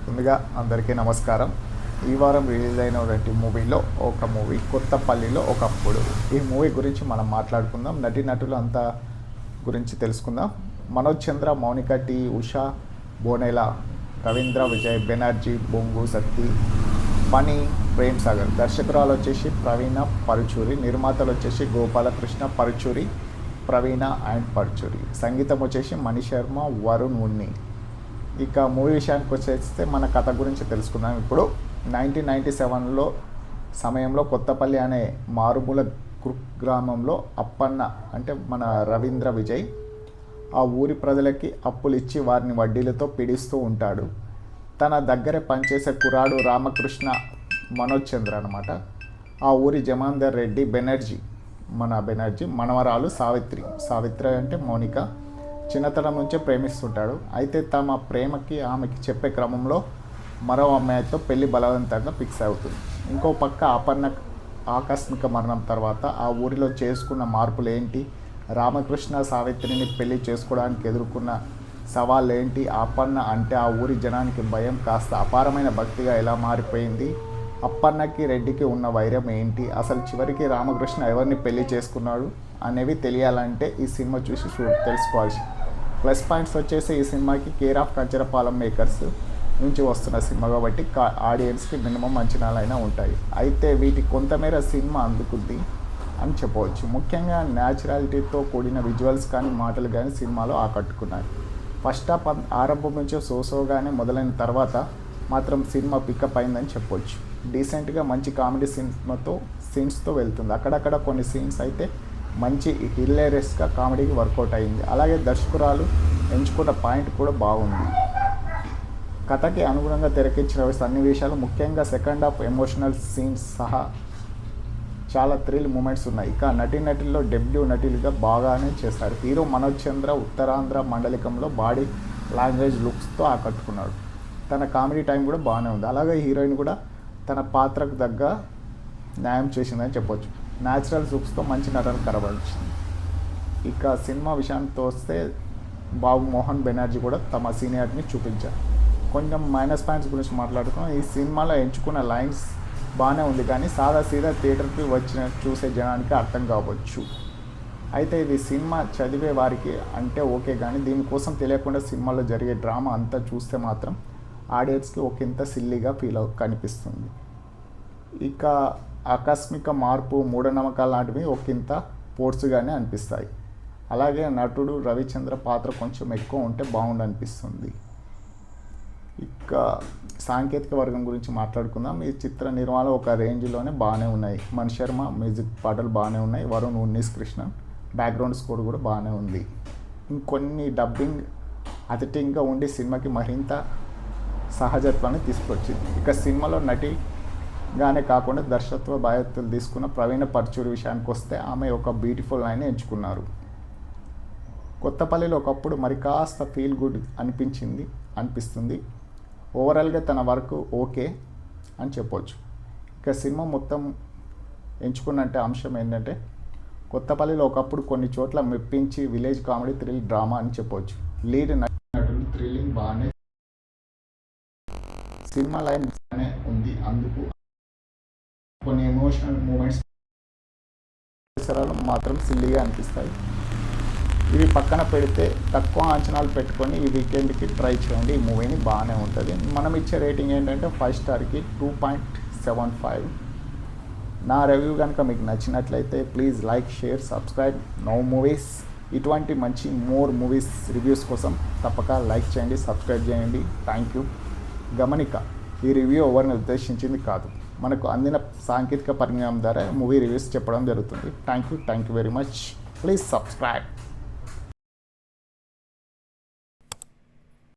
ముందుగా అందరికీ నమస్కారం. ఈ వారం రిలీజ్ అయినటువంటి మూవీలో ఒక మూవీ కొత్తపల్లిలో ఒకప్పుడు. ఈ మూవీ గురించి మనం మాట్లాడుకుందాం. నటీనటులు అంతా గురించి తెలుసుకుందాం. మనోజ్ చంద్ర, మౌనిక టి, ఉషా, బోనెల, రవీంద్ర, విజయ్ బెనర్జీ, బొంగు సత్తి, మణి, ప్రేమ్ సాగర్. దర్శకురాలు వచ్చేసి ప్రవీణ పరుచూరి, నిర్మాతలు వచ్చేసి గోపాలకృష్ణ పరుచూరి, ప్రవీణ అండ్ పరుచూరి. సంగీతం వచ్చేసి మణిశర్మ, వరుణ్ ఉన్ని. ఇక మూవీ విషయానికి వచ్చేస్తే మన కథ గురించి తెలుసుకుందాం. ఇప్పుడు 1997లో సమయంలో కొత్తపల్లి అనే మారుమూల గ్రామంలో అప్పన్న అంటే మన రవీంద్ర విజయ్ ఆ ఊరి ప్రజలకి అప్పులు ఇచ్చి వారిని వడ్డీలతో పీడిస్తూ ఉంటాడు. తన దగ్గరే పనిచేసే కుర్రాడు రామకృష్ణ మనోజ్ చంద్ర అనమాట. ఆ ఊరి జమాందర్ రెడ్డి బెనర్జీ మనవరాలు సావిత్రి అంటే మౌనిక చిన్నతనం నుంచే ప్రేమిస్తుంటాడు. అయితే తమ ప్రేమకి ఆమెకి చెప్పే క్రమంలో మరో అమ్మాయితో పెళ్లి బలవంతంగా ఫిక్స్ అవుతుంది. ఇంకో పక్క అపర్ణ ఆకస్మిక మరణం తర్వాత ఆ ఊరిలో చేసుకున్న మార్పులు ఏంటి, రామకృష్ణ సావిత్రిని పెళ్లి చేసుకోవడానికి ఎదుర్కొన్న సవాళ్ళు ఏంటి, అపర్ణ అంటే ఆ ఊరి జనానికి భయం కాస్త అపారమైన భక్తిగా ఎలా మారిపోయింది, అప్పన్నకి రెడ్డికి ఉన్న వైరం ఏంటి, అసలు చివరికి రామకృష్ణ ఎవరిని పెళ్లి చేసుకున్నాడు అనేవి తెలియాలంటే ఈ సినిమా చూసి తెలుసుకోవాల్సి. ప్లస్ పాయింట్స్ వచ్చేసి ఈ సినిమాకి కేర్ ఆఫ్ కంచరపాలెం మేకర్స్ నుంచి వస్తున్న సినిమా కాబట్టి ఆడియన్స్కి మినిమం అంచనాలైనా ఉంటాయి. అయితే వీటి కొంతమేర సినిమా అందుకుంది అని చెప్పవచ్చు. ముఖ్యంగా న్యాచురాలిటీతో కూడిన విజువల్స్ కానీ మాటలు కానీ సినిమాలో ఆకట్టుకున్నాయి. ఫస్ట్ హాఫ్ ఆరంభం నుంచే సోసోగానే మొదలైన తర్వాత మాత్రం సినిమా పికప్ అయిందని చెప్పవచ్చు. డీసెంట్గా మంచి కామెడీ సీన్స్తో వెళ్తుంది. అక్కడక్కడ కొన్ని సీన్స్ అయితే మంచి హిలేరియస్గా కామెడీకి వర్కౌట్ అయింది. అలాగే దర్శకురాలు ఎంచుకున్న పాయింట్ కూడా బాగుంది. కథకి అనుగుణంగా తెరకెక్కించిన సన్నివేశాలు, ముఖ్యంగా సెకండ్ హాఫ్ ఎమోషనల్ సీన్స్ సహా చాలా థ్రిల్ మూమెంట్స్ ఉన్నాయి. ఇక నటీనటుల్లో డెబ్యూ నటులుగా బాగానే చేశారు. హీరో మనోజ్ చంద్ర ఉత్తరాంధ్ర మండలికంలో బాడీ లాంగ్వేజ్ లుక్స్తో ఆకట్టుకున్నాడు. తన కామెడీ టైం కూడా బాగానే ఉంది. అలాగే హీరోయిన్ కూడా తన పాత్రకు తగ్గ న్యాయం చేసిందని చెప్పొచ్చు. న్యాచురల్ లుక్స్తో మంచి నటన కనబడింది. ఇక సినిమా విషయానికి వస్తే బాబు మోహన్ బెనర్జీ కూడా తమ సీనియారిటీని చూపించారు. కొంచెం మైనస్ పాయింట్స్ గురించి మాట్లాడుతున్నాం. ఈ సినిమాలో ఎంచుకున్న లైన్స్ బాగానే ఉంది, కానీ సీదా థియేటర్కి చూసే జనానికి అర్థం కావచ్చు. అయితే ఇది సినిమా చదివే వారికి అంటే ఓకే, కానీ దీనికోసం తెలియకుండా సినిమాలో జరిగే డ్రామా అంతా చూస్తే మాత్రం ఆడియన్స్కి ఒకంత సిల్లీగా కనిపిస్తుంది. ఇక ఆకస్మిక మార్పు, మూఢనమ్మకాలు లాంటివి ఒకంత ఫోర్స్గానే అనిపిస్తాయి. అలాగే నటుడు రవిచంద్ర పాత్ర కొంచెం ఎక్కువ ఉంటే బాగుండనిపిస్తుంది. ఇక సాంకేతిక వర్గం గురించి మాట్లాడుకుందాం. ఈ చిత్ర నిర్మాణం ఒక రేంజ్లోనే బాగానే ఉన్నాయి. మణిశర్మ మ్యూజిక్ పాటలు బాగానే ఉన్నాయి. వరుణ్ ఉన్నీస్ కృష్ణన్ బ్యాక్గ్రౌండ్ స్కోర్ కూడా బాగానే ఉంది. ఇంకొన్ని డబ్బింగ్ అతిథింగా ఉండి సినిమాకి మరింత సహజత్వాన్ని తీసుకొచ్చింది. ఇక సినిమాలో నటిగానే కాకుండా దర్శకత్వ బాధ్యతలు తీసుకున్న ప్రవీణ పరుచూరి విషయానికి వస్తే ఆమె ఒక బ్యూటిఫుల్ లైన్ ఎంచుకున్నారు. కొత్తపల్లిలో ఒకప్పుడు మరి కాస్త ఫీల్ గుడ్ అనిపిస్తుంది. ఓవరాల్గా తన వర్క్ ఓకే అని చెప్పవచ్చు. ఇక సినిమా మొత్తం ఎంచుకున్నట్టే అంశం ఏంటంటే కొత్తపల్లిలో ఒకప్పుడు కొన్ని చోట్ల మెప్పించి విలేజ్ కామెడీ థ్రిల్ డ్రామా అని చెప్పవచ్చు. లీడ్ నటులు థ్రిల్లింగ్ బాగానే, సినిమా లైన్ బాగానే ఉంది. అందుకు కొన్ని ఎమోషనల్ మూమెంట్స్ మాత్రం సిల్లీగా అనిపిస్తాయి. ఇవి పక్కన పెడితే తక్కువ అంచనాలు పెట్టుకొని ఈ వీకెండ్కి ట్రై చేయండి. ఈ మూవీని బాగానే ఉంటుంది. మనం ఇచ్చే రేటింగ్ ఏంటంటే 5 స్టార్కి 2.75. నా రివ్యూ కనుక మీకు నచ్చినట్లయితే please like, share, subscribe now movies. ఇటువంటి మంచి మూవీస్ రివ్యూస్ కోసం తప్పక లైక్ చేయండి, సబ్స్క్రైబ్ చేయండి. Thank you. గమనిక, ఈ రివ్యూ ఎవరిని ఉద్దేశించింది కాదు. మనకు అందిన సాంకేతిక పరిజ్ఞానం ద్వారా మూవీ రివ్యూస్ చెప్పడం జరుగుతుంది. Thank you very much. Please subscribe.